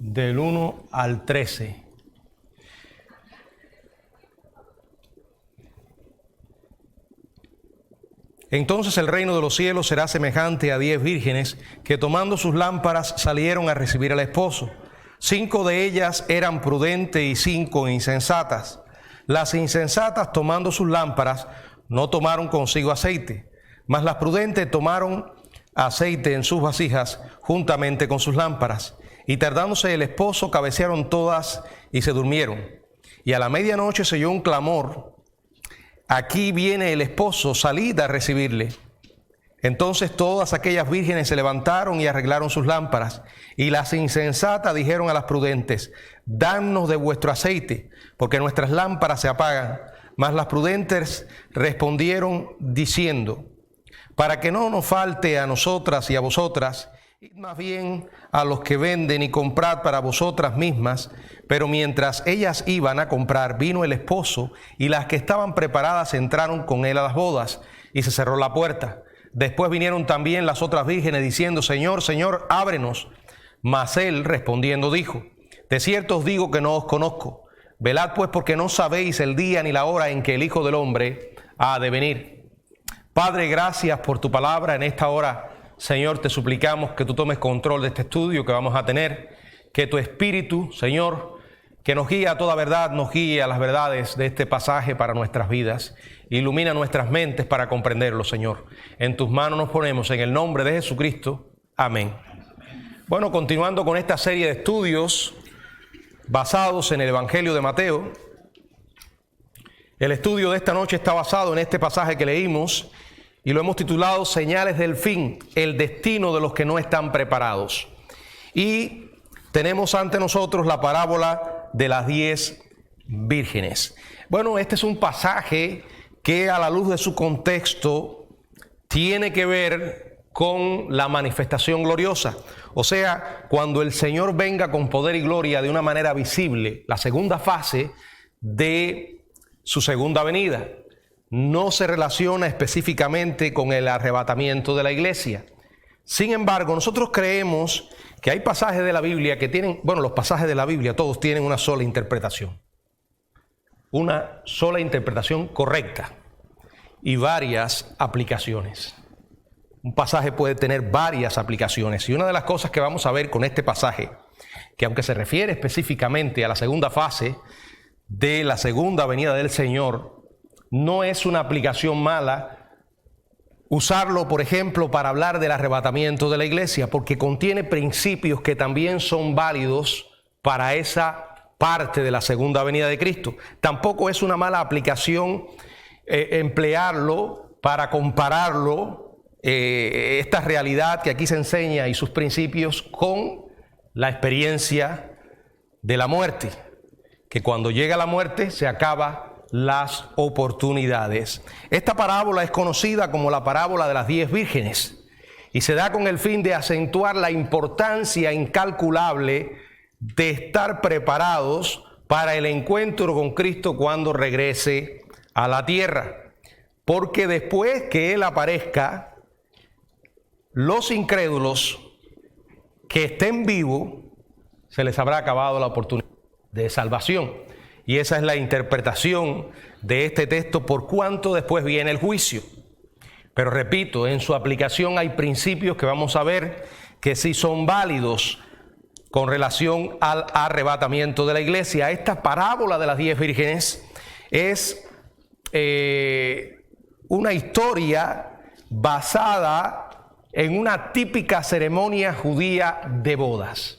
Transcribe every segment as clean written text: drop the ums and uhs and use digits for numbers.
del 1 al 13. Entonces el reino de los cielos será semejante a 10 vírgenes que tomando sus lámparas salieron a recibir al esposo. 5 de ellas eran prudentes y 5 insensatas. Las insensatas, tomando sus lámparas, no tomaron consigo aceite, mas las prudentes tomaron aceite en sus vasijas juntamente con sus lámparas. Y tardándose el esposo, cabecearon todas y se durmieron. Y a la medianoche se oyó un clamor: aquí viene el esposo, salid a recibirle. Entonces todas aquellas vírgenes se levantaron y arreglaron sus lámparas. Y las insensatas dijeron a las prudentes: danos de vuestro aceite, porque nuestras lámparas se apagan. Mas las prudentes respondieron diciendo: para que no nos falte a nosotras y a vosotras, id más bien a los que venden y comprad para vosotras mismas. Pero mientras ellas iban a comprar, vino el esposo, y las que estaban preparadas entraron con él a las bodas, y se cerró la puerta. Después vinieron también las otras vírgenes diciendo: Señor, Señor, ábrenos. Mas él respondiendo dijo: de cierto os digo que no os conozco. Velad pues, porque no sabéis el día ni la hora en que el Hijo del Hombre ha de venir. Padre, gracias por tu palabra. En esta hora, Señor, te suplicamos que tú tomes control de este estudio que vamos a tener, que tu Espíritu, Señor, que nos guíe a toda verdad, nos guíe a las verdades de este pasaje para nuestras vidas. Ilumina nuestras mentes para comprenderlo, Señor. En tus manos nos ponemos, en el nombre de Jesucristo. Amén. Bueno, continuando con esta serie de estudios basados en el Evangelio de Mateo, el estudio de esta noche está basado en este pasaje que leímos y lo hemos titulado Señales del fin, el destino de los que no están preparados. Y tenemos ante nosotros la parábola de las 10 vírgenes. Bueno, este es un pasaje que a la luz de su contexto tiene que ver con la manifestación gloriosa. O sea, cuando el Señor venga con poder y gloria de una manera visible, la segunda fase de su segunda venida. No se relaciona específicamente con el arrebatamiento de la iglesia. Sin embargo, nosotros creemos que hay pasajes de la Biblia que tienen, los pasajes de la Biblia todos tienen una sola interpretación. Una sola interpretación correcta y varias aplicaciones. Un pasaje puede tener varias aplicaciones y una de las cosas que vamos a ver con este pasaje, que aunque se refiere específicamente a la segunda fase de la segunda venida del Señor, no es una aplicación mala usarlo, por ejemplo, para hablar del arrebatamiento de la iglesia, porque contiene principios que también son válidos para esa parte de la segunda venida de Cristo. Tampoco es una mala aplicación emplearlo para compararlo, esta realidad que aquí se enseña y sus principios con la experiencia de la muerte, que cuando llega la muerte se acaban las oportunidades. Esta parábola es conocida como la parábola de las 10 vírgenes y se da con el fin de acentuar la importancia incalculable de estar preparados para el encuentro con Cristo cuando regrese a la tierra, porque después que Él aparezca, los incrédulos que estén vivos se les habrá acabado la oportunidad de salvación. Y esa es la interpretación de este texto, por cuanto después viene el juicio. Pero repito, en su aplicación hay principios que vamos a ver que sí son válidos con relación al arrebatamiento de la iglesia. Esta parábola de las 10 vírgenes es una historia basada en una típica ceremonia judía de bodas.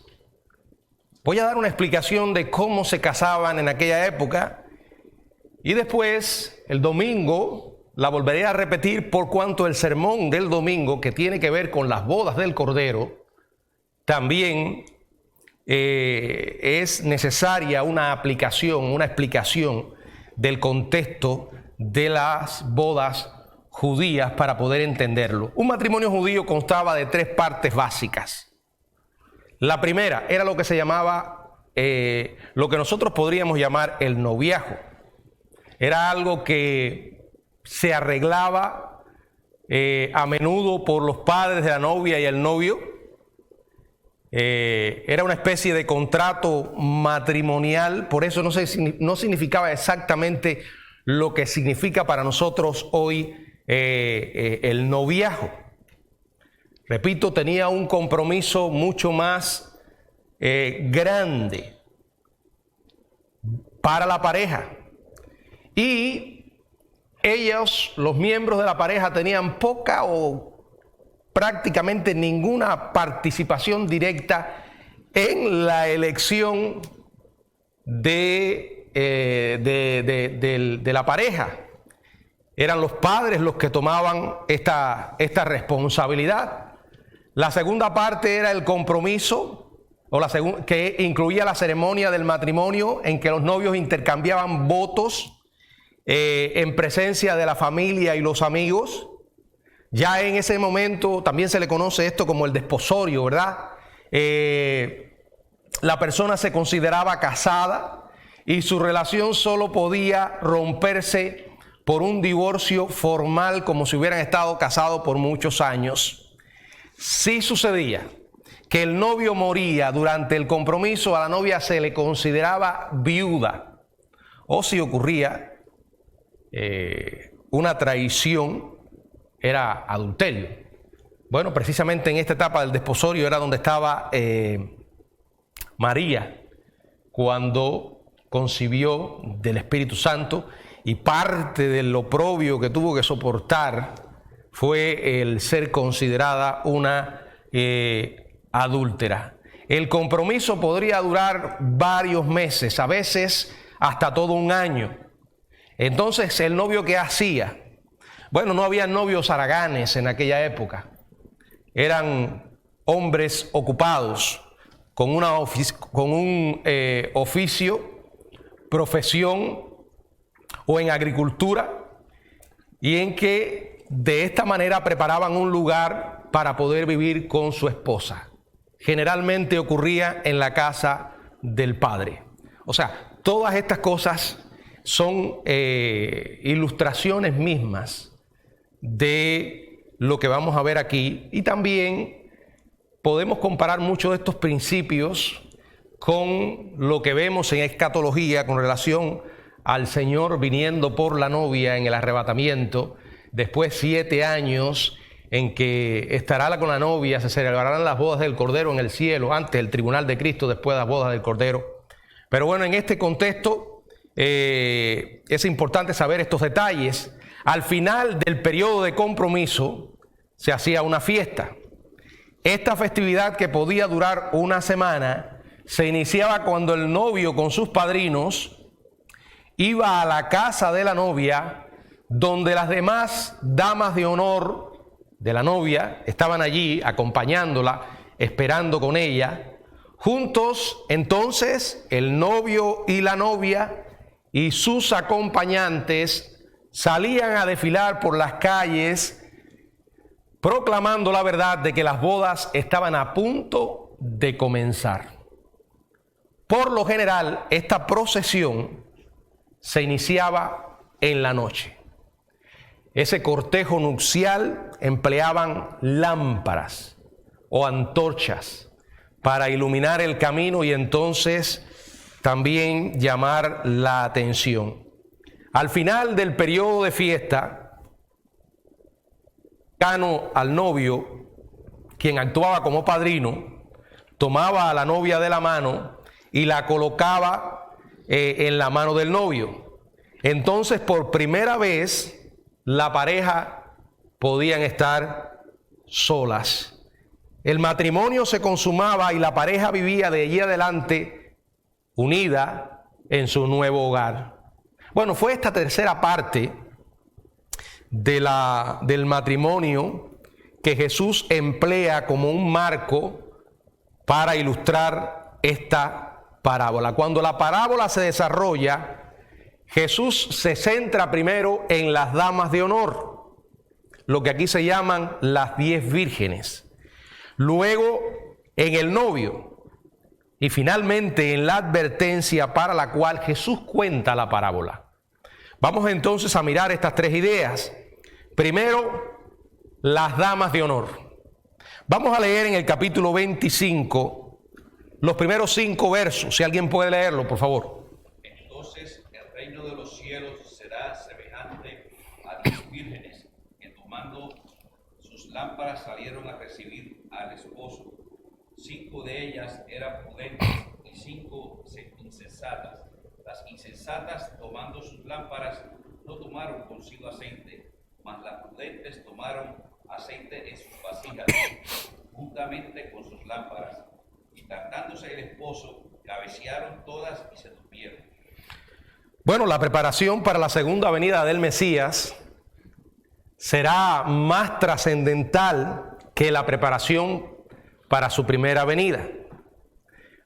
Voy a dar una explicación de cómo se casaban en aquella época y después el domingo la volveré a repetir, por cuanto el sermón del domingo, que tiene que ver con las bodas del Cordero, también es necesaria una aplicación, una explicación del contexto de las bodas judías para poder entenderlo. Un matrimonio judío constaba de 3 partes básicas. La primera era lo que se llamaba, lo que nosotros podríamos llamar el noviazgo. Era algo que se arreglaba a menudo por los padres de la novia y el novio, Era una especie de contrato matrimonial, por eso no significaba exactamente lo que significa para nosotros hoy el noviazgo. Repito, tenía un compromiso mucho más grande para la pareja. Y ellos, los miembros de la pareja, tenían poca o prácticamente ninguna participación directa en la elección de la pareja. Eran los padres los que tomaban esta responsabilidad. La segunda parte era el compromiso, que incluía la ceremonia del matrimonio, en que los novios intercambiaban votos en presencia de la familia y los amigos. Ya en ese momento también se le conoce esto como el desposorio, ¿verdad? La persona se consideraba casada y su relación solo podía romperse por un divorcio formal, como si hubieran estado casados por muchos años. Si sucedía que el novio moría durante el compromiso, a la novia se le consideraba viuda. O si ocurría una traición, era adulterio. Bueno, precisamente en esta etapa del desposorio era donde estaba María cuando concibió del Espíritu Santo, y parte del oprobio que tuvo que soportar fue el ser considerada una adúltera. El compromiso podría durar varios meses, a veces hasta todo un año. Entonces, ¿el novio qué hacía? Bueno, no había novios haraganes en aquella época. Eran hombres ocupados con un oficio, profesión o en agricultura, y en que de esta manera preparaban un lugar para poder vivir con su esposa. Generalmente ocurría en la casa del padre. O sea, todas estas cosas son ilustraciones mismas de lo que vamos a ver aquí, y también podemos comparar muchos de estos principios con lo que vemos en escatología con relación al Señor viniendo por la novia en el arrebatamiento, después 7 años en que estará con la novia, se celebrarán las bodas del Cordero en el cielo, antes el tribunal de Cristo, después las bodas del Cordero. Pero bueno, en este contexto es importante saber estos detalles. Al final del periodo de compromiso se hacía una fiesta. Esta festividad, que podía durar una semana, se iniciaba cuando el novio con sus padrinos iba a la casa de la novia, donde las demás damas de honor de la novia estaban allí acompañándola, esperando con ella. Juntos, entonces, el novio y la novia y sus acompañantes salían a desfilar por las calles, proclamando la verdad de que las bodas estaban a punto de comenzar. Por lo general, esta procesión se iniciaba en la noche. Ese cortejo nupcial empleaban lámparas o antorchas para iluminar el camino y entonces también llamar la atención. Al final del periodo de fiesta, cercano al novio, quien actuaba como padrino, tomaba a la novia de la mano y la colocaba en la mano del novio. Entonces, por primera vez, la pareja podían estar solas. El matrimonio se consumaba y la pareja vivía de allí adelante unida en su nuevo hogar. Bueno, fue esta tercera parte del matrimonio que Jesús emplea como un marco para ilustrar esta parábola. Cuando la parábola se desarrolla, Jesús se centra primero en las damas de honor, lo que aquí se llaman las 10 vírgenes. Luego en el novio y finalmente en la advertencia para la cual Jesús cuenta la parábola. Vamos entonces a mirar estas 3 ideas. Primero, las damas de honor. Vamos a leer en el capítulo 25 los primeros 5 versos, si alguien puede leerlo, por favor. Entonces el reino de los cielos será semejante a 10 vírgenes que tomando sus lámparas salieron a recibir al esposo. 5 de ellas eran prudentes y 5 insensatas. Las insensatas, tomando sus lámparas, no tomaron consigo aceite, mas las prudentes tomaron aceite en sus vasijas, juntamente con sus lámparas. Y tratándose el esposo, cabecearon todas y se durmieron. Bueno, la preparación para la segunda venida del Mesías será más trascendental que la preparación para su primera venida.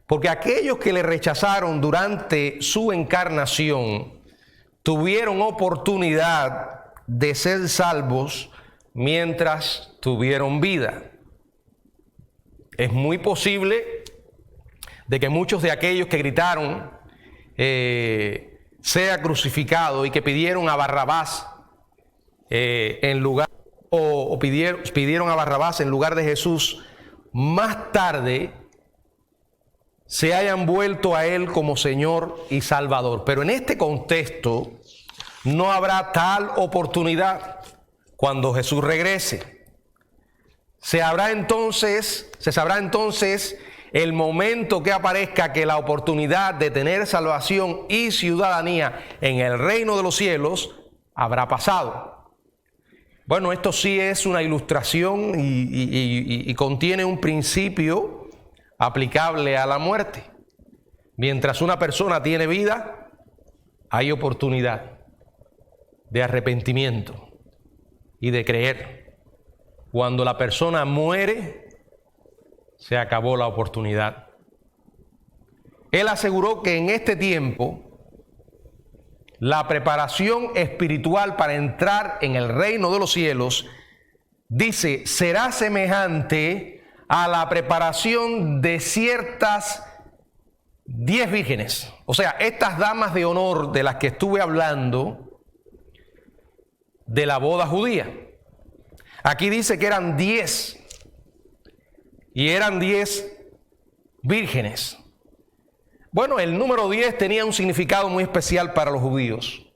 Porque aquellos que le rechazaron durante su encarnación tuvieron oportunidad de ser salvos mientras tuvieron vida. Es muy posible de que muchos de aquellos que gritaron sea crucificado y que pidieron a Barrabás en lugar pidieron a Barrabás en lugar de Jesús, más tarde se hayan vuelto a él como Señor y Salvador. Pero en este contexto no habrá tal oportunidad cuando Jesús regrese. Se sabrá entonces el momento que aparezca que la oportunidad de tener salvación y ciudadanía en el reino de los cielos habrá pasado. Bueno, esto sí es una ilustración y contiene un principio aplicable a la muerte. Mientras una persona tiene vida, hay oportunidad de arrepentimiento y de creer. Cuando la persona muere, se acabó la oportunidad. Él aseguró que en este tiempo la preparación espiritual para entrar en el reino de los cielos, dice, será semejante a la preparación de ciertas 10 vírgenes. O sea, estas damas de honor de las que estuve hablando de la boda judía. Aquí dice que eran 10 y eran 10 vírgenes. Bueno, el número 10 tenía un significado muy especial para los judíos.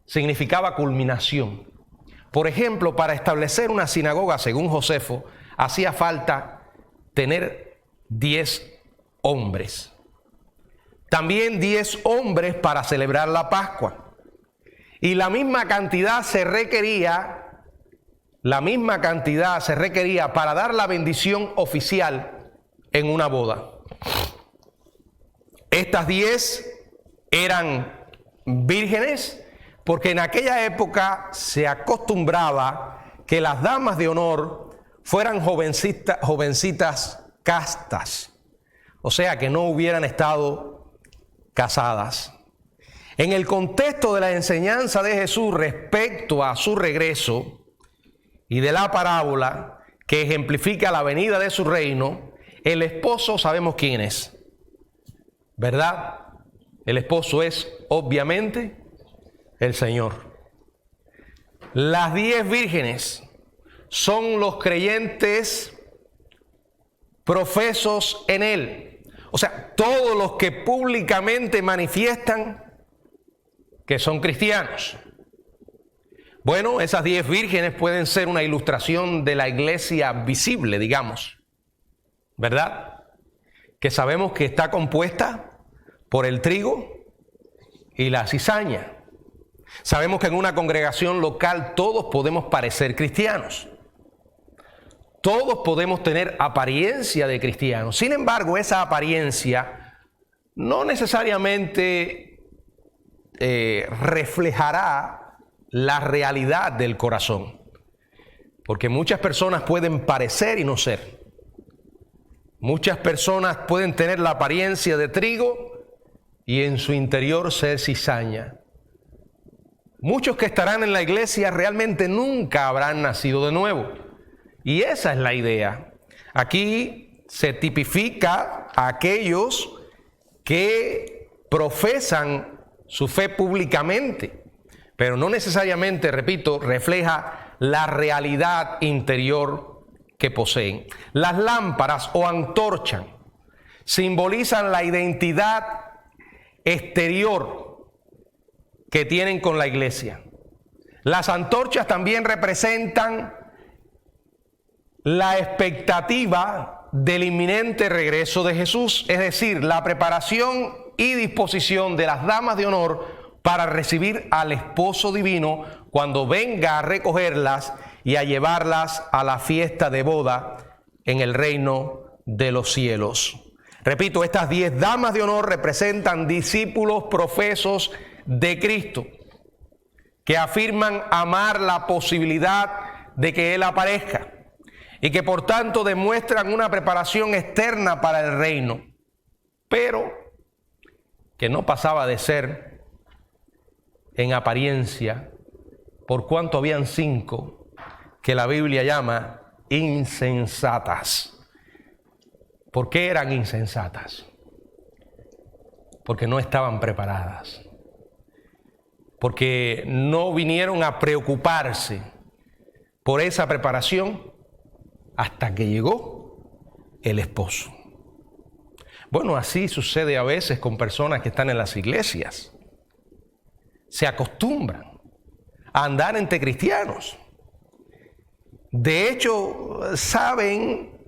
Significaba culminación. Por ejemplo, para establecer una sinagoga, según Josefo, hacía falta tener 10 hombres. También 10 hombres para celebrar la Pascua. Y la misma cantidad se requería para dar la bendición oficial en una boda. Estas 10 eran vírgenes porque en aquella época se acostumbraba que las damas de honor fueran jovencitas castas, o sea, que no hubieran estado casadas. En el contexto de la enseñanza de Jesús respecto a su regreso y de la parábola que ejemplifica la venida de su reino, el esposo sabemos quién es, ¿verdad? El esposo es, obviamente, el Señor. Las 10 vírgenes son los creyentes profesos en Él. O sea, todos los que públicamente manifiestan que son cristianos. Bueno, esas 10 vírgenes pueden ser una ilustración de la iglesia visible, digamos, ¿verdad? Que sabemos que está compuesta por el trigo y la cizaña. Sabemos que en una congregación local todos podemos parecer cristianos. Todos podemos tener apariencia de cristianos. Sin embargo, esa apariencia no necesariamente reflejará la realidad del corazón. Porque muchas personas pueden parecer y no ser. Muchas personas pueden tener la apariencia de trigo y en su interior ser cizaña. Muchos que estarán en la iglesia realmente nunca habrán nacido de nuevo. Y esa es la idea. Aquí se tipifica a aquellos que profesan su fe públicamente, pero no necesariamente, repito, refleja la realidad interior que poseen. Las lámparas o antorchas simbolizan la identidad exterior que tienen con la iglesia. Las antorchas también representan la expectativa del inminente regreso de Jesús, es decir, la preparación y disposición de las damas de honor para recibir al esposo divino cuando venga a recogerlas y a llevarlas a la fiesta de boda en el reino de los cielos. Repito, estas 10 damas de honor representan discípulos profesos de Cristo que afirman amar la posibilidad de que Él aparezca y que por tanto demuestran una preparación externa para el reino, pero que no pasaba de ser en apariencia, por cuanto habían 5 que la Biblia llama insensatas. ¿Por qué eran insensatas? Porque no estaban preparadas. Porque no vinieron a preocuparse por esa preparación hasta que llegó el esposo. Bueno, así sucede a veces con personas que están en las iglesias. Se acostumbran a andar entre cristianos. De hecho, saben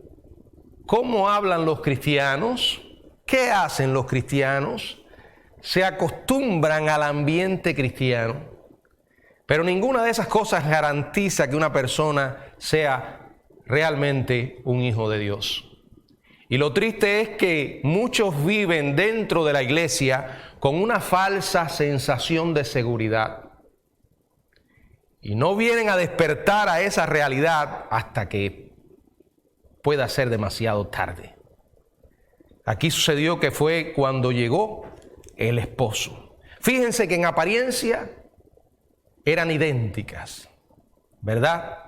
cómo hablan los cristianos, qué hacen los cristianos, se acostumbran al ambiente cristiano, pero ninguna de esas cosas garantiza que una persona sea realmente un hijo de Dios. Y lo triste es que muchos viven dentro de la iglesia con una falsa sensación de seguridad y no vienen a despertar a esa realidad hasta que pueda ser demasiado tarde. Aquí sucedió que fue cuando llegó el esposo. Fíjense que en apariencia eran idénticas, ¿verdad?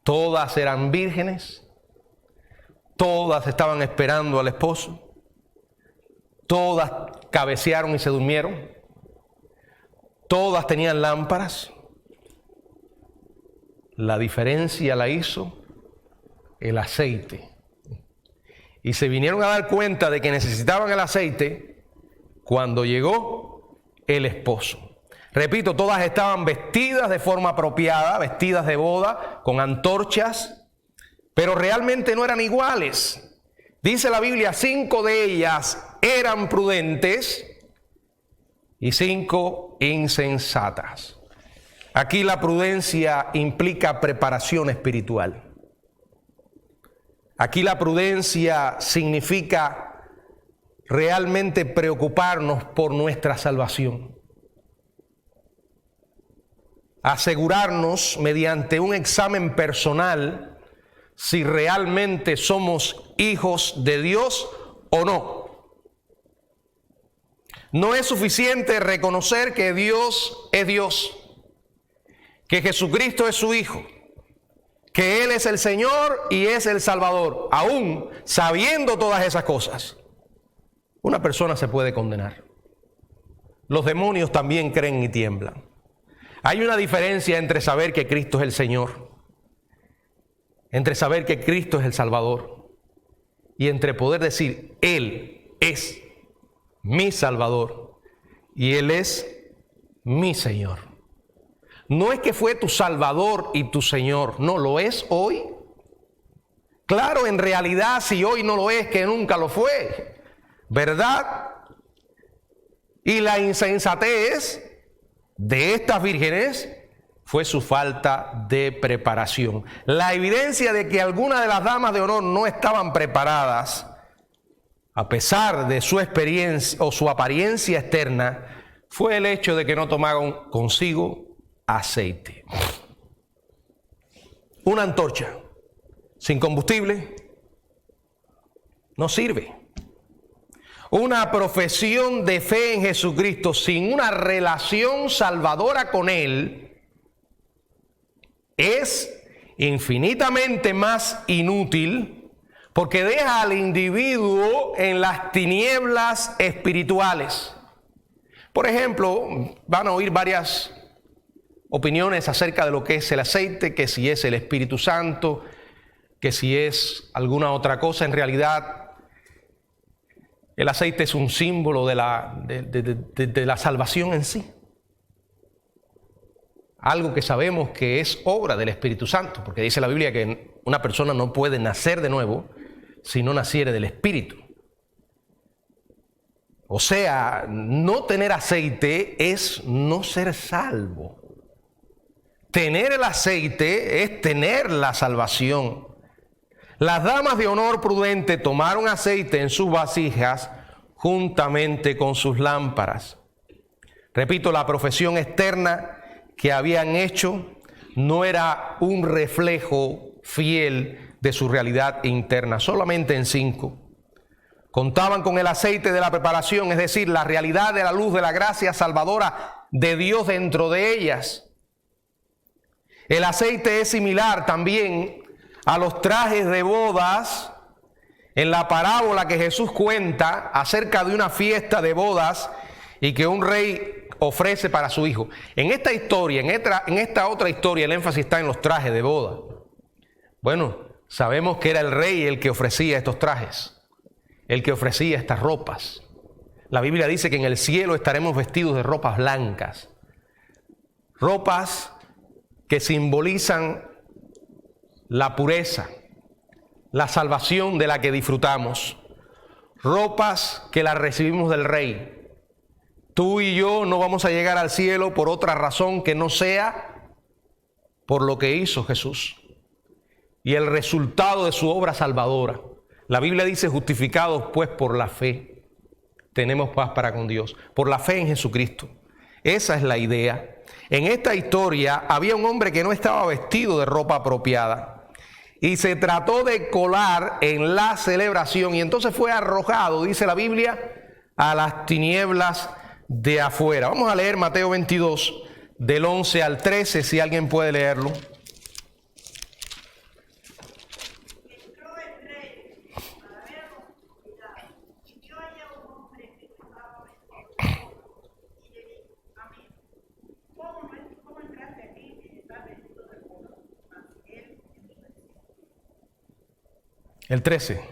Todas eran vírgenes, todas estaban esperando al esposo, todas cabecearon y se durmieron, todas tenían lámparas. La diferencia la hizo el aceite. Y se vinieron a dar cuenta de que necesitaban el aceite cuando llegó el esposo. Repito, todas estaban vestidas de forma apropiada, vestidas de boda, con antorchas, pero realmente no eran iguales. Dice la Biblia, 5 de ellas eran prudentes y 5 insensatas. Aquí la prudencia implica preparación espiritual. Aquí la prudencia significa realmente preocuparnos por nuestra salvación. Asegurarnos mediante un examen personal si realmente somos hijos de Dios o no. No es suficiente reconocer que Dios es Dios, que Jesucristo es su Hijo, que Él es el Señor y es el Salvador. Aún sabiendo todas esas cosas, una persona se puede condenar. Los demonios también creen y tiemblan. Hay una diferencia entre saber que Cristo es el Señor, entre saber que Cristo es el Salvador, y entre poder decir, Él es mi Salvador y Él es mi Señor. No es que fue tu Salvador y tu Señor, no lo es hoy. Claro, en realidad, si hoy no lo es, que nunca lo fue, ¿verdad? Y la insensatez de estas vírgenes fue su falta de preparación. La evidencia de que algunas de las damas de honor no estaban preparadas, a pesar de su experiencia o su apariencia externa, fue el hecho de que no tomaron consigo aceite. Una antorcha sin combustible no sirve. Una profesión de fe en Jesucristo sin una relación salvadora con Él es infinitamente más inútil, porque deja al individuo en las tinieblas espirituales. Por ejemplo, van a oír varias opiniones acerca de lo que es el aceite, que si es el Espíritu Santo, que si es alguna otra cosa. En realidad, El aceite es un símbolo de la salvación en sí. Algo que sabemos que es obra del Espíritu Santo, porque dice la Biblia que una persona no puede nacer de nuevo si no naciere del Espíritu. O sea, no tener aceite es no ser salvo. Tener el aceite es tener la salvación. Las damas de honor prudente tomaron aceite en sus vasijas juntamente con sus lámparas. Repito, la profesión externa que habían hecho no era un reflejo fiel de su realidad interna, solamente en 5. Contaban con el aceite de la preparación, es decir, la realidad de la luz de la gracia salvadora de Dios dentro de ellas. El aceite es similar también a los trajes de bodas en la parábola que Jesús cuenta acerca de una fiesta de bodas y que un rey ofrece para su hijo. En esta historia, en esta otra historia, el énfasis está en los trajes de boda. Bueno, sabemos que era el rey el que ofrecía estos trajes, el que ofrecía estas ropas. La Biblia dice que en el cielo estaremos vestidos de ropas blancas, ropas que simbolizan la pureza, la salvación de la que disfrutamos, ropas que las recibimos del Rey. Tú y yo no vamos a llegar al cielo por otra razón que no sea por lo que hizo Jesús y el resultado de su obra salvadora. La Biblia dice: justificados pues por la fe, tenemos paz para con Dios, por la fe en Jesucristo. Esa es la idea. En esta historia había un hombre que no estaba vestido de ropa apropiada y se trató de colar en la celebración y entonces fue arrojado, dice la Biblia, a las tinieblas de afuera. Vamos a leer Mateo 22 del 11 al 13, si alguien puede leerlo. El 13.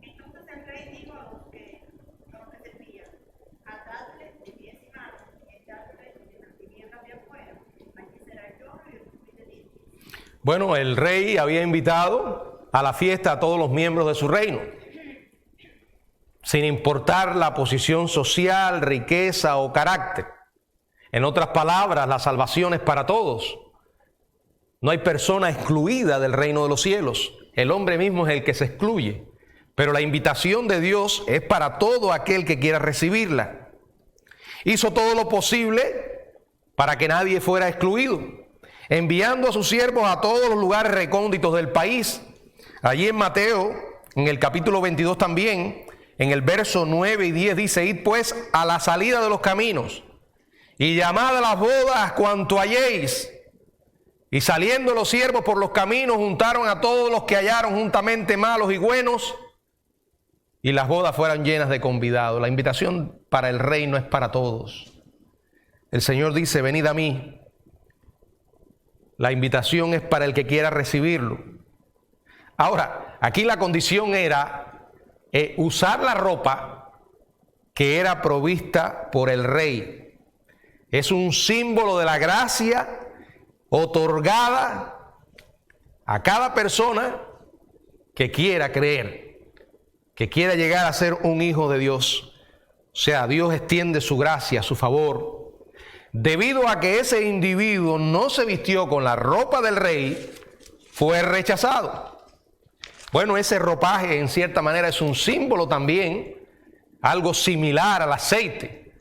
Entonces el rey dijo a los que servían: atadle de pies y manos, echadle en las tinieblas de afuera, allí será el lloro y el crujir de dientes. Bueno, el rey había invitado a la fiesta a todos los miembros de su reino, sin importar la posición social, riqueza o carácter. En otras palabras, la salvación es para todos. No hay persona excluida del reino de los cielos. El hombre mismo es el que se excluye, pero la invitación de Dios es para todo aquel que quiera recibirla. Hizo todo lo posible para que nadie fuera excluido, enviando a sus siervos a todos los lugares recónditos del país. Allí en Mateo, en el capítulo 22 también, en el verso 9 y 10 dice: id pues a la salida de los caminos y llamad a las bodas cuanto halléis. Y saliendo los siervos por los caminos, juntaron a todos los que hallaron juntamente, malos y buenos, y las bodas fueron llenas de convidados. La invitación para el reino es para todos. El Señor dice: venid a mí. La invitación es para el que quiera recibirlo. Ahora, aquí la condición era usar la ropa que era provista por el rey. Es un símbolo de la gracia otorgada a cada persona que quiera creer, que quiera llegar a ser un hijo de Dios. O sea, Dios extiende su gracia, su favor. Debido a que ese individuo no se vistió con la ropa del rey, fue rechazado. Bueno, ese ropaje en cierta manera es un símbolo también, algo similar al aceite.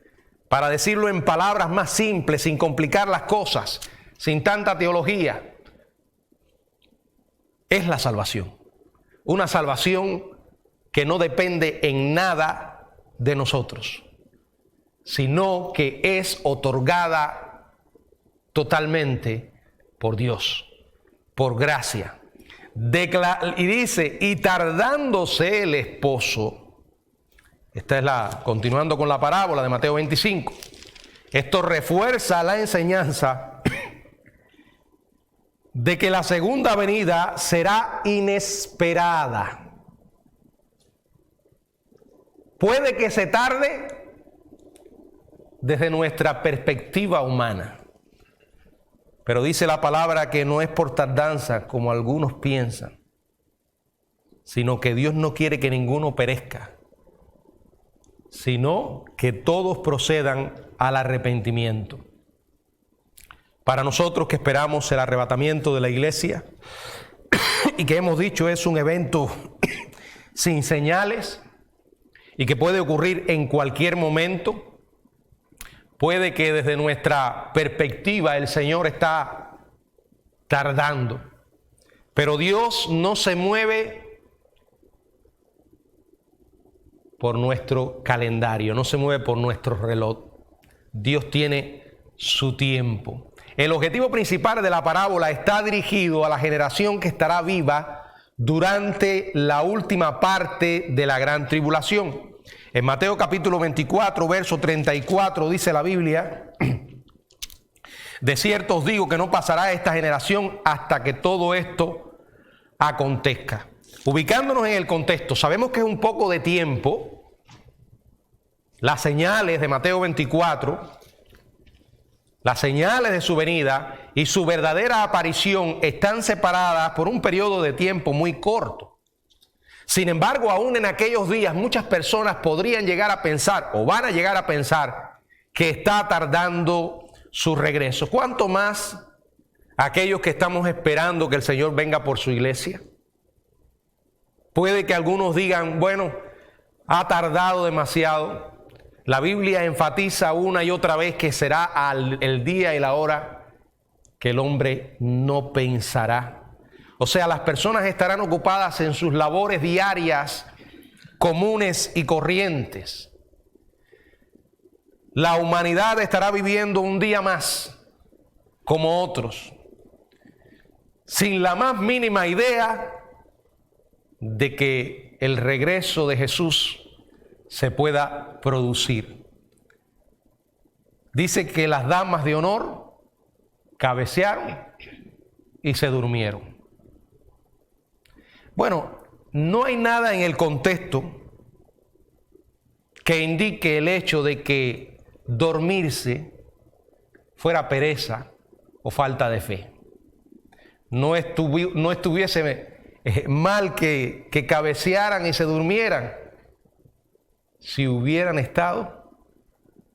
Para decirlo en palabras más simples, sin complicar las cosas, sin tanta teología, es la salvación. Una salvación que no depende en nada de nosotros, sino que es otorgada totalmente por Dios, por gracia. Y dice: y tardándose el esposo, esta es continuando con la parábola de Mateo 25, esto refuerza la enseñanza de que la segunda venida será inesperada. Puede que se tarde desde nuestra perspectiva humana, pero dice la palabra que no es por tardanza como algunos piensan, sino que Dios no quiere que ninguno perezca, sino que todos procedan al arrepentimiento. Para nosotros que esperamos el arrebatamiento de la iglesia y que hemos dicho es un evento sin señales y que puede ocurrir en cualquier momento, puede que desde nuestra perspectiva el Señor está tardando, pero Dios no se mueve por nuestro calendario, no se mueve por nuestro reloj. Dios tiene su tiempo. El objetivo principal de la parábola está dirigido a la generación que estará viva durante la última parte de la gran tribulación. En Mateo capítulo 24, verso 34 dice la Biblia: de cierto os digo que no pasará esta generación hasta que todo esto acontezca. Ubicándonos en el contexto, sabemos que es un poco de tiempo. Las señales de Mateo 24, las señales de su venida y su verdadera aparición están separadas por un periodo de tiempo muy corto. Sin embargo, aún en aquellos días muchas personas podrían llegar a pensar o van a llegar a pensar que está tardando su regreso. ¿Cuánto más aquellos que estamos esperando que el Señor venga por su iglesia? Puede que algunos digan, bueno, ha tardado demasiado. La Biblia enfatiza una y otra vez que será el día y la hora que el hombre no pensará. O sea, las personas estarán ocupadas en sus labores diarias, comunes y corrientes. La humanidad estará viviendo un día más, como otros, sin la más mínima idea de que el regreso de Jesús se pueda producir. Dice que las damas de honor cabecearon y se durmieron. Bueno, no hay nada en el contexto que indique el hecho de que dormirse fuera pereza o falta de fe. No estuviese mal que cabecearan y se durmieran si hubieran estado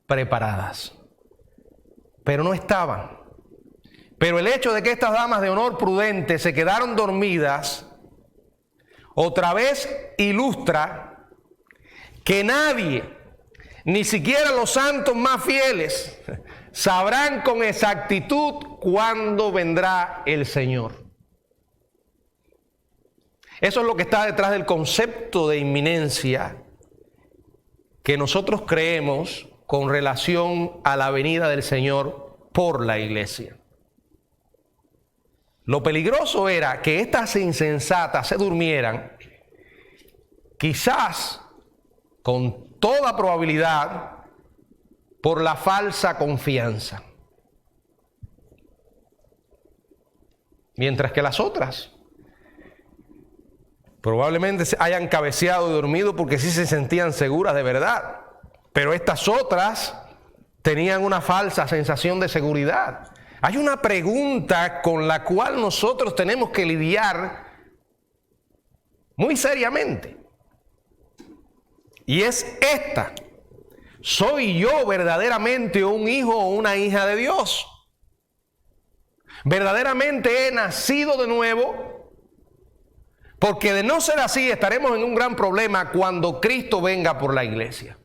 preparadas, pero no estaban. Pero el hecho de que estas damas de honor prudentes se quedaron dormidas otra vez ilustra que nadie, ni siquiera los santos más fieles, sabrán con exactitud cuándo vendrá el Señor. Eso es lo que está detrás del concepto de inminencia que nosotros creemos con relación a la venida del Señor por la iglesia. Lo peligroso era que estas insensatas se durmieran, quizás con toda probabilidad por la falsa confianza, mientras que las otras probablemente hayan cabeceado y dormido porque sí se sentían seguras de verdad. Pero estas otras tenían una falsa sensación de seguridad. Hay una pregunta con la cual nosotros tenemos que lidiar muy seriamente. Y es esta: ¿soy yo verdaderamente un hijo o una hija de Dios? ¿Verdaderamente he nacido de nuevo? Porque de no ser así estaremos en un gran problema cuando Cristo venga por la iglesia.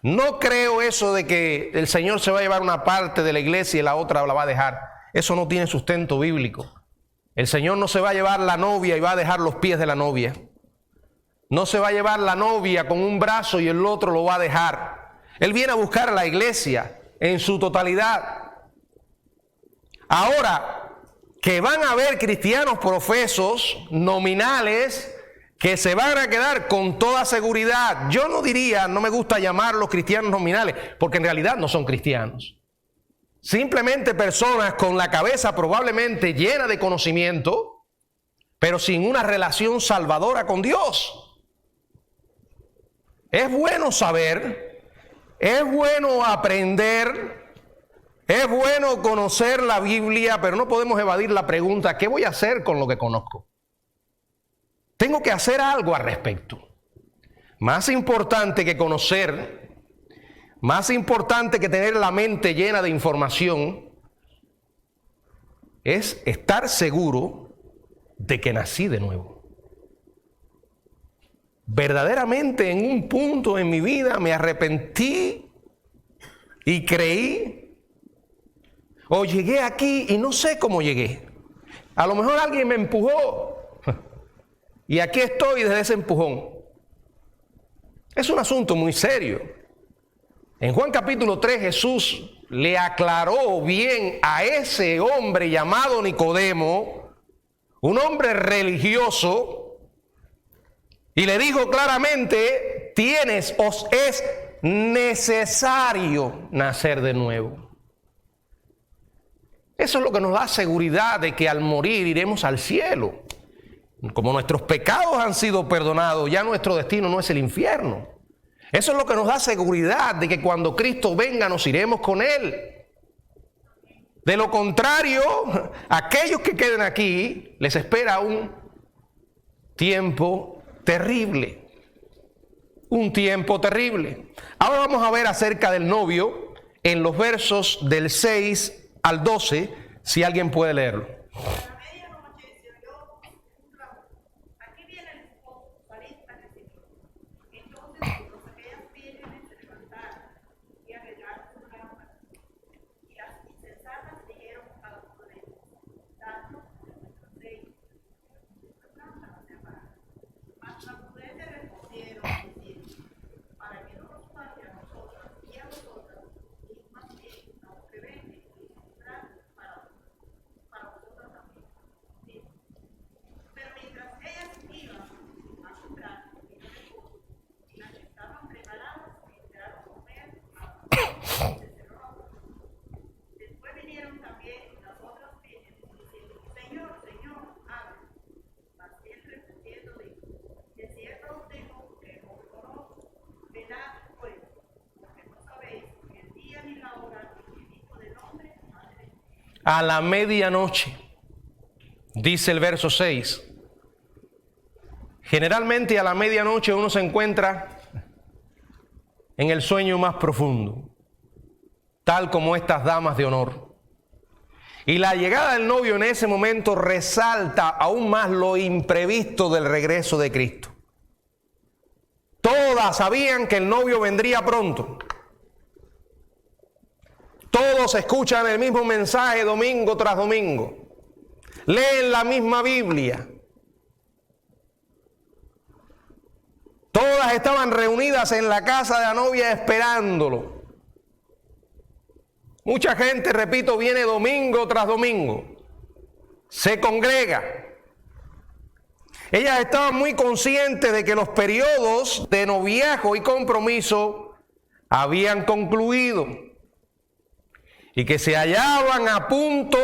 No creo eso de que el Señor se va a llevar una parte de la iglesia y la otra la va a dejar. Eso no tiene sustento bíblico. El Señor no se va a llevar la novia y va a dejar los pies de la novia. No se va a llevar la novia con un brazo y el otro lo va a dejar. Él viene a buscar a la iglesia en su totalidad. Ahora, que van a haber cristianos profesos nominales que se van a quedar con toda seguridad. Yo no diría, no me gusta llamarlos cristianos nominales, porque en realidad no son cristianos. Simplemente personas con la cabeza probablemente llena de conocimiento, pero sin una relación salvadora con Dios. Es bueno saber, es bueno aprender, es bueno conocer la Biblia, pero no podemos evadir la pregunta, ¿qué voy a hacer con lo que conozco? Tengo que hacer algo al respecto. Más importante que conocer, más importante que tener la mente llena de información, es estar seguro de que nací de nuevo. Verdaderamente en un punto en mi vida me arrepentí y creí, o llegué aquí y no sé cómo llegué. A lo mejor alguien me empujó y aquí estoy desde ese empujón. Es un asunto muy serio. En Juan capítulo 3 Jesús le aclaró bien a ese hombre llamado Nicodemo, un hombre religioso, y le dijo claramente, os es necesario nacer de nuevo. Eso es lo que nos da seguridad de que al morir iremos al cielo. Como nuestros pecados han sido perdonados, ya nuestro destino no es el infierno. Eso es lo que nos da seguridad de que cuando Cristo venga nos iremos con Él. De lo contrario, aquellos que queden aquí les espera un tiempo terrible. Un tiempo terrible. Ahora vamos a ver acerca del novio en los versos del 6 al 12, si alguien puede leerlo. A la medianoche se oyó un clamor. Aquí viene el esposo, salid a recibirlo. Entonces todas aquellas vírgenes se levantaron y arreglaron sus lámparas. Y las insensatas dijeron a los prudentes, dadnos nuestro aceite, nuestras lámparas se apagaron. Mas las prudentes respondieron diciendo, para que no nos falte a nosotros y a vosotras, y más bien a los que venden y comprar para vosotros también. Sí. Pero mientras ellas iban a comprar, vino el esposo, y las que estaban preparadas entraron a comer a la puerta, se cerró la puerta. Después vinieron también las otras vírgenes diciendo, Señor, Señor, abre. Mas él respondiendo dijo, de cierto os digo que no os conozco. Velad pues, porque no sabéis el día ni la hora en que el Hijo del Hombre ha de venir. A la medianoche, dice el verso 6. Generalmente a la medianoche uno se encuentra en el sueño más profundo, tal como estas damas de honor. Y la llegada del novio en ese momento resalta aún más lo imprevisto del regreso de Cristo. Todas sabían que el novio vendría pronto. Todos escuchan el mismo mensaje domingo tras domingo. Leen la misma Biblia. Todas estaban reunidas en la casa de la novia esperándolo. Mucha gente, repito, viene domingo tras domingo. Se congrega. Ellas estaban muy conscientes de que los periodos de noviazgo y compromiso habían concluido y que se hallaban a punto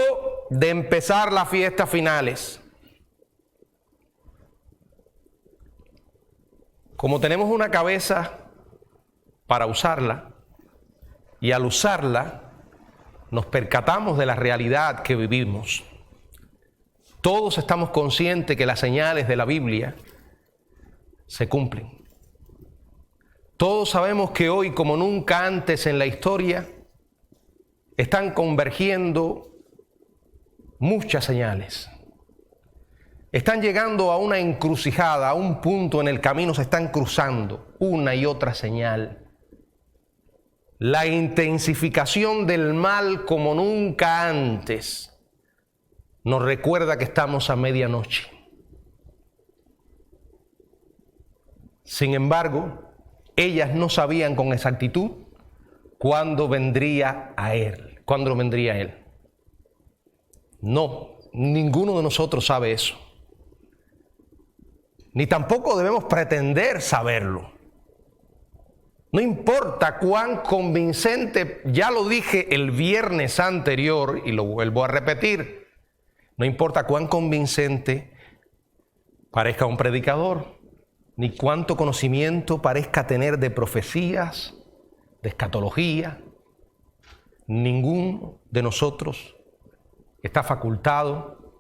de empezar las fiestas finales. Como tenemos una cabeza para usarla, y al usarla nos percatamos de la realidad que vivimos. Todos estamos conscientes que las señales de la Biblia se cumplen. Todos sabemos que hoy, como nunca antes en la historia, están convergiendo muchas señales. Están llegando a una encrucijada, a un punto en el camino, se están cruzando una y otra señal. La intensificación del mal como nunca antes nos recuerda que estamos a medianoche. Sin embargo, ellas no sabían con exactitud cuándo vendría a él. ¿Cuándo vendría él? No, ninguno de nosotros sabe eso. Ni tampoco debemos pretender saberlo. No importa cuán convincente, ya lo dije el viernes anterior y lo vuelvo a repetir, no importa cuán convincente parezca un predicador, ni cuánto conocimiento parezca tener de profecías, de escatología. Ninguno de nosotros está facultado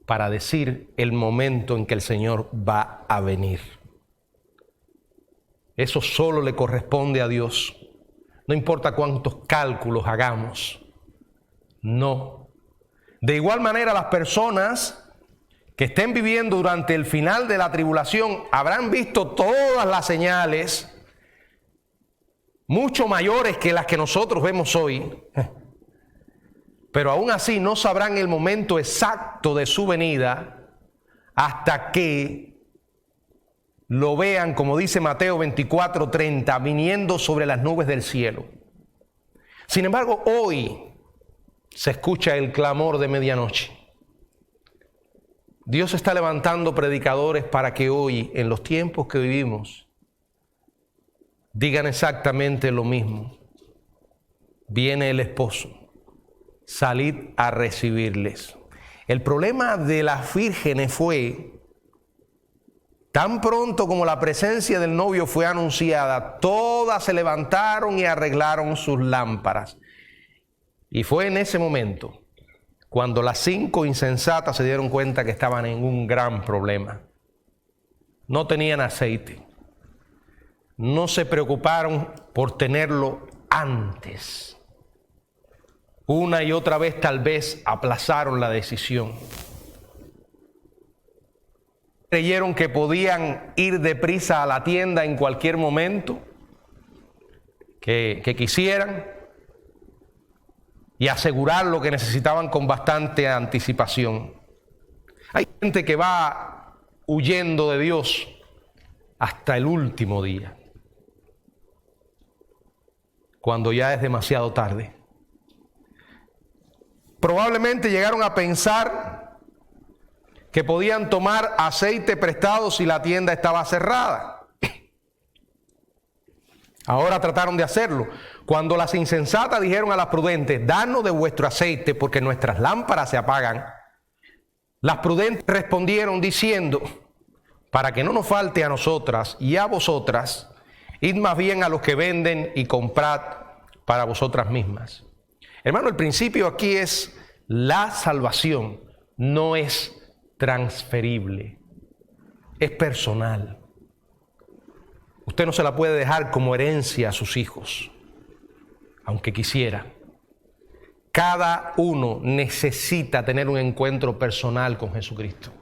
para decir el momento en que el Señor va a venir. Eso solo le corresponde a Dios. No importa cuántos cálculos hagamos. No. De igual manera, las personas que estén viviendo durante el final de la tribulación habrán visto todas las señales, mucho mayores que las que nosotros vemos hoy, pero aún así no sabrán el momento exacto de su venida hasta que lo vean, como dice Mateo 24:30, viniendo sobre las nubes del cielo. Sin embargo, hoy se escucha el clamor de medianoche. Dios está levantando predicadores para que hoy, en los tiempos que vivimos, digan exactamente lo mismo. Viene el esposo, salid a recibirles. El problema de las vírgenes fue, tan pronto como la presencia del novio fue anunciada, todas se levantaron y arreglaron sus lámparas. Y fue en ese momento cuando las 5 insensatas se dieron cuenta que estaban en un gran problema. No tenían aceite. No se preocuparon por tenerlo antes. Una y otra vez tal vez aplazaron la decisión. Creyeron que podían ir deprisa a la tienda en cualquier momento que quisieran y asegurar lo que necesitaban con bastante anticipación. Hay gente que va huyendo de Dios hasta el último día, cuando ya es demasiado tarde. Probablemente llegaron a pensar que podían tomar aceite prestado si la tienda estaba cerrada. Ahora trataron de hacerlo. Cuando las insensatas dijeron a las prudentes, danos de vuestro aceite porque nuestras lámparas se apagan, las prudentes respondieron diciendo, para que no nos falte a nosotras y a vosotras, id más bien a los que venden y comprad para vosotras mismas. Hermano, el principio aquí es la salvación, no es transferible, es personal. Usted no se la puede dejar como herencia a sus hijos, aunque quisiera. Cada uno necesita tener un encuentro personal con Jesucristo.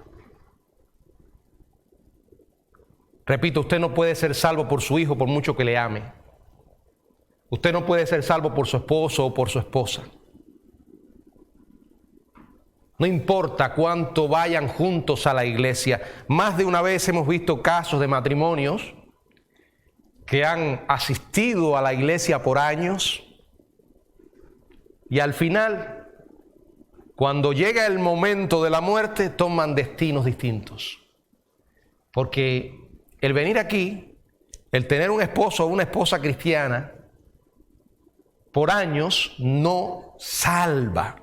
Repito, usted no puede ser salvo por su hijo por mucho que le ame. Usted no puede ser salvo por su esposo o por su esposa. No importa cuánto vayan juntos a la iglesia. Más de una vez hemos visto casos de matrimonios que han asistido a la iglesia por años y al final, cuando llega el momento de la muerte, toman destinos distintos. Porque el venir aquí, el tener un esposo o una esposa cristiana por años no salva.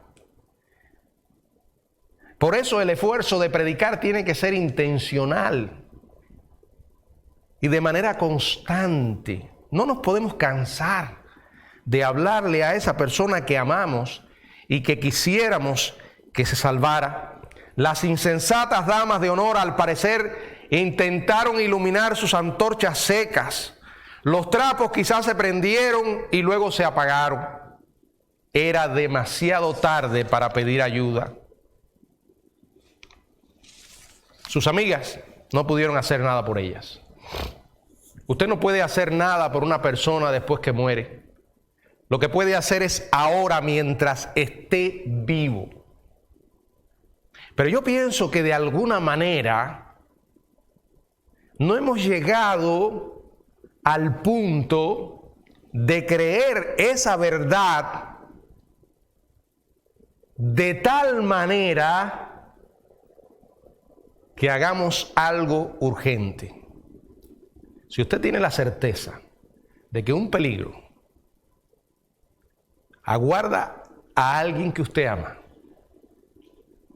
Por eso el esfuerzo de predicar tiene que ser intencional y de manera constante. No nos podemos cansar de hablarle a esa persona que amamos y que quisiéramos que se salvara. Las insensatas damas de honor, al parecer, intentaron iluminar sus antorchas secas. Los trapos quizás se prendieron y luego se apagaron. Era demasiado tarde para pedir ayuda. Sus amigas no pudieron hacer nada por ellas. Usted no puede hacer nada por una persona después que muere. Lo que puede hacer es ahora, mientras esté vivo. Pero yo pienso que de alguna manera no hemos llegado al punto de creer esa verdad de tal manera que hagamos algo urgente. Si usted tiene la certeza de que un peligro aguarda a alguien que usted ama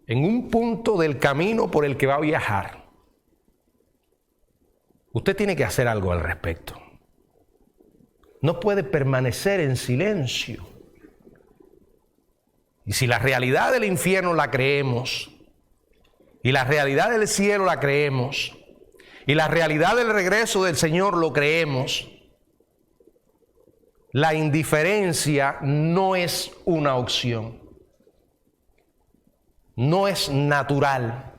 en un punto del camino por el que va a viajar, usted tiene que hacer algo al respecto. No puede permanecer en silencio. Y si la realidad del infierno la creemos, y la realidad del cielo la creemos, y la realidad del regreso del Señor lo creemos, la indiferencia no es una opción. No es natural.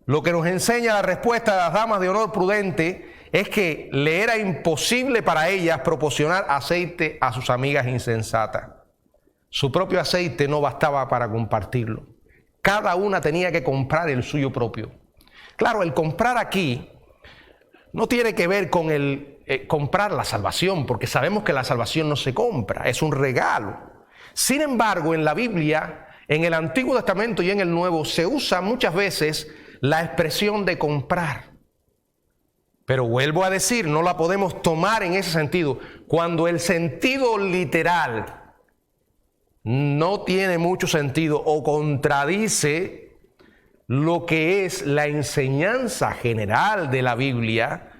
Lo que nos enseña la respuesta de las damas de honor prudente es que le era imposible para ellas proporcionar aceite a sus amigas insensatas. Su propio aceite no bastaba para compartirlo. Cada una tenía que comprar el suyo propio. Claro, el comprar aquí no tiene que ver con el comprar la salvación, porque sabemos que la salvación no se compra, es un regalo. Sin embargo, en la Biblia, en el Antiguo Testamento y en el Nuevo, se usa muchas veces la expresión de comprar. Pero vuelvo a decir, no la podemos tomar en ese sentido. Cuando el sentido literal no tiene mucho sentido o contradice lo que es la enseñanza general de la Biblia,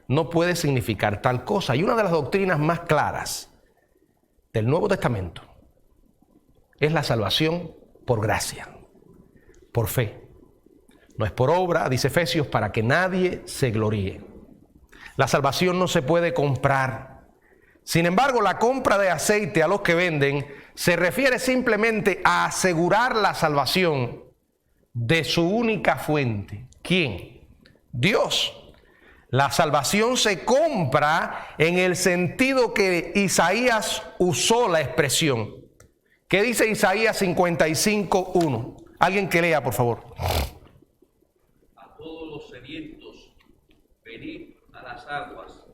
no puede significar tal cosa. Y una de las doctrinas más claras del Nuevo Testamento es la salvación por gracia, por fe. No es por obra, dice Efesios, para que nadie se gloríe. La salvación no se puede comprar. Sin embargo, la compra de aceite a los que venden se refiere simplemente a asegurar la salvación de su única fuente. ¿Quién? Dios. La salvación se compra en el sentido que Isaías usó la expresión. ¿Qué dice Isaías 55:1? Alguien que lea, por favor. A todos los sedientos, venid a las aguas,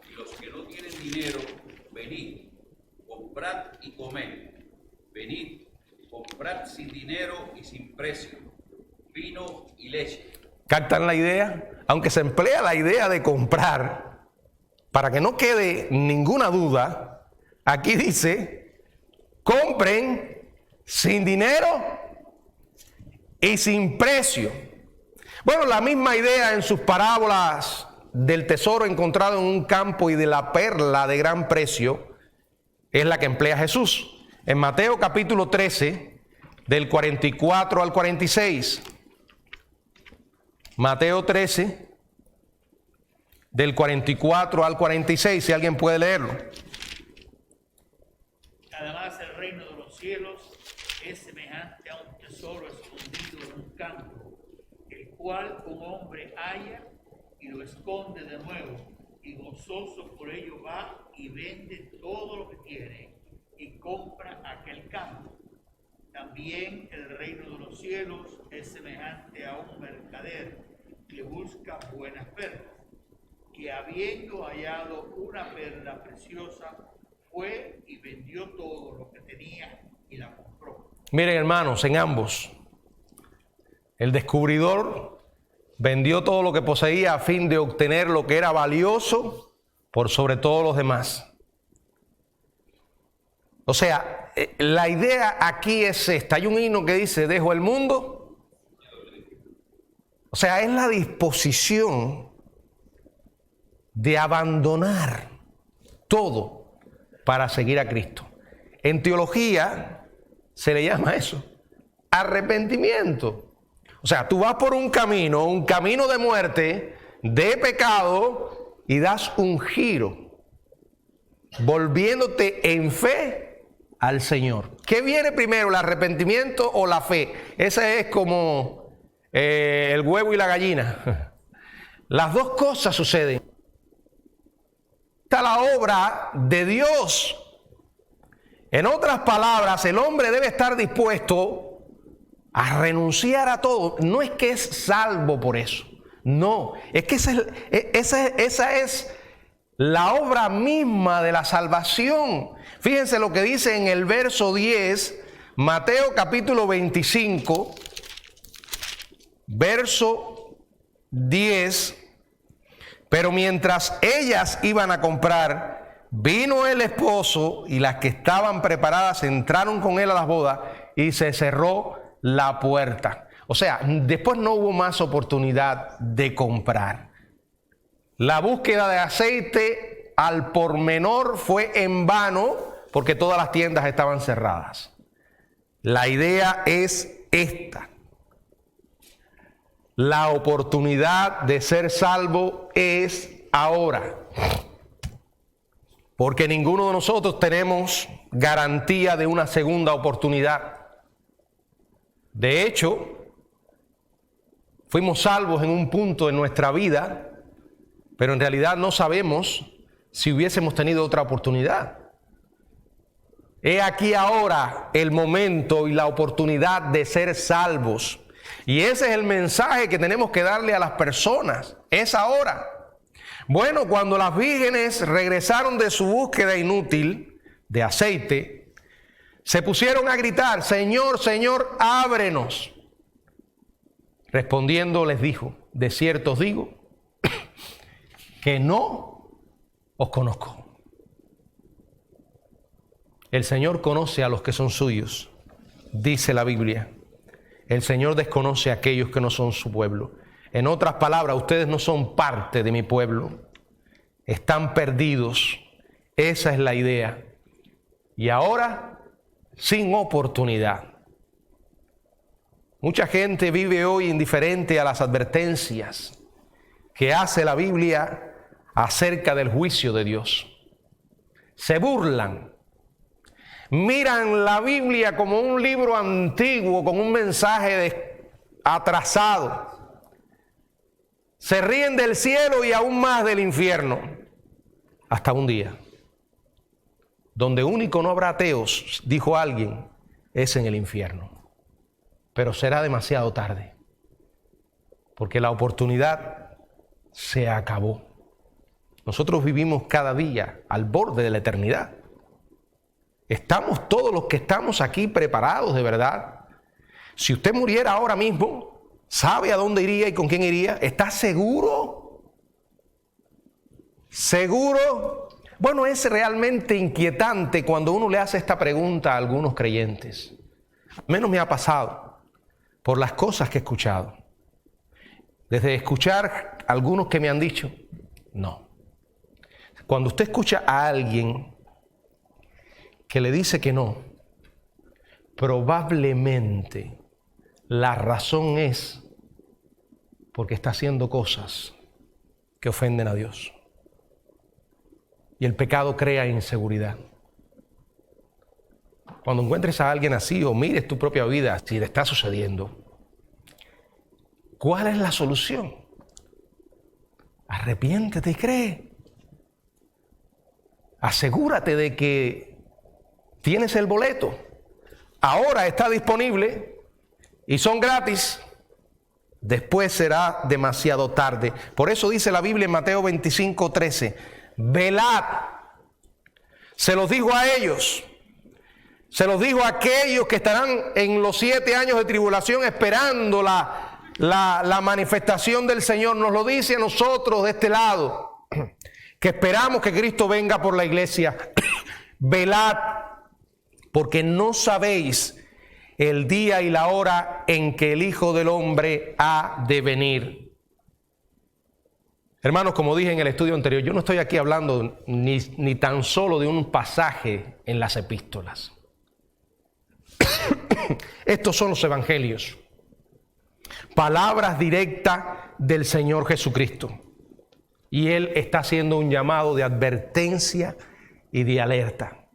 y los que no tienen dinero, venid, comprad y comed. Venid, comprad sin dinero y sin precio, vino y leche. ¿Captan la idea? Aunque se emplea la idea de comprar, para que no quede ninguna duda, aquí dice, compren sin dinero y sin precio. Bueno, la misma idea en sus parábolas del tesoro encontrado en un campo y de la perla de gran precio es la que emplea Jesús. En Mateo capítulo 13, del 44 al 46. Mateo 13, del 44 al 46, si alguien puede leerlo. Además, el reino de los cielos es semejante a un tesoro escondido en un campo, el cual un hombre halla y lo esconde de nuevo, y gozoso por ello va y vende todo lo que tiene y compra aquel campo. También el reino de los cielos es semejante a un mercader que busca buenas perlas, que habiendo hallado una perla preciosa, fue y vendió todo lo que tenía y la compró. Miren, hermanos, en ambos, el descubridor vendió todo lo que poseía a fin de obtener lo que era valioso por sobre todos los demás. O sea, la idea aquí es esta. Hay un himno que dice, dejo el mundo. O sea, es la disposición de abandonar todo para seguir a Cristo. En teología se le llama eso arrepentimiento. O sea, tú vas por un camino de muerte, de pecado, y das un giro, volviéndote en fe al Señor. ¿Qué viene primero, el arrepentimiento o la fe? Ese es como el huevo y la gallina. Las dos cosas suceden. Está la obra de Dios. En otras palabras, el hombre debe estar dispuesto a renunciar a todo. No es que es salvo por eso. No, es que esa es la obra misma de la salvación. Fíjense lo que dice en el verso 10, Mateo capítulo 25, verso 10. Pero mientras ellas iban a comprar, vino el esposo y las que estaban preparadas entraron con él a las bodas y se cerró la puerta. O sea, después no hubo más oportunidad de comprar. La búsqueda de aceite al por menor fue en vano porque todas las tiendas estaban cerradas. La idea es esta. La oportunidad de ser salvo es ahora. Porque ninguno de nosotros tenemos garantía de una segunda oportunidad. De hecho, fuimos salvos en un punto de nuestra vida, pero en realidad no sabemos si hubiésemos tenido otra oportunidad. He aquí ahora el momento y la oportunidad de ser salvos. Y ese es el mensaje que tenemos que darle a las personas. Es ahora. Bueno, cuando las vírgenes regresaron de su búsqueda inútil de aceite, se pusieron a gritar: Señor, Señor, ábrenos. Respondiendo les dijo: de cierto os digo que no os conozco. El Señor conoce a los que son suyos, dice la Biblia. El Señor desconoce a aquellos que no son su pueblo. En otras palabras, ustedes no son parte de mi pueblo. Están perdidos. Esa es la idea. Y ahora, sin oportunidad. Mucha gente vive hoy indiferente a las advertencias que hace la Biblia acerca del juicio de Dios. Se burlan. Miran la Biblia como un libro antiguo con un mensaje atrasado. Se ríen del cielo y aún más del infierno. Hasta un día, donde único no habrá ateos, dijo alguien, es en el infierno. Pero será demasiado tarde, porque la oportunidad se acabó. Nosotros vivimos cada día al borde de la eternidad. ¿Estamos todos los que estamos aquí preparados de verdad? Si usted muriera ahora mismo, ¿sabe a dónde iría y con quién iría? ¿Está seguro? ¿Seguro? Bueno, es realmente inquietante cuando uno le hace esta pregunta a algunos creyentes. Al menos me ha pasado por las cosas que he escuchado. Desde escuchar a algunos que me han dicho, no. Cuando usted escucha a alguien que le dice que no, probablemente la razón es porque está haciendo cosas que ofenden a Dios. Y el pecado crea inseguridad. Cuando encuentres a alguien así o mires tu propia vida, si le está sucediendo, ¿cuál es la solución? Arrepiéntete y cree. Asegúrate de que tienes el boleto. Ahora está disponible y son gratis. Después será demasiado tarde. Por eso dice la Biblia en Mateo 25:13, velad. Se los dijo a ellos. Se los dijo a aquellos que estarán en los 7 años de tribulación esperando la manifestación del Señor. Nos lo dice a nosotros de este lado, que esperamos que Cristo venga por la iglesia. Velad, porque no sabéis el día y la hora en que el Hijo del Hombre ha de venir. Hermanos, como dije en el estudio anterior, yo no estoy aquí hablando ni tan solo de un pasaje en las epístolas. Estos son los evangelios. Palabras directas del Señor Jesucristo. Y Él está haciendo un llamado de advertencia y de alerta.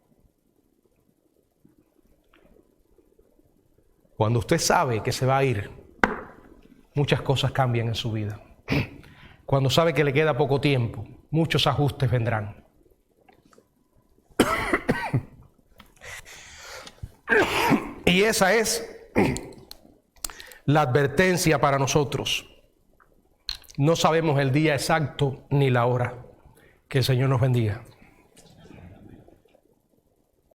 Cuando usted sabe que se va a ir, muchas cosas cambian en su vida. Cuando sabe que le queda poco tiempo, muchos ajustes vendrán. Y esa es la advertencia para nosotros. No sabemos el día exacto ni la hora. Que el Señor nos bendiga.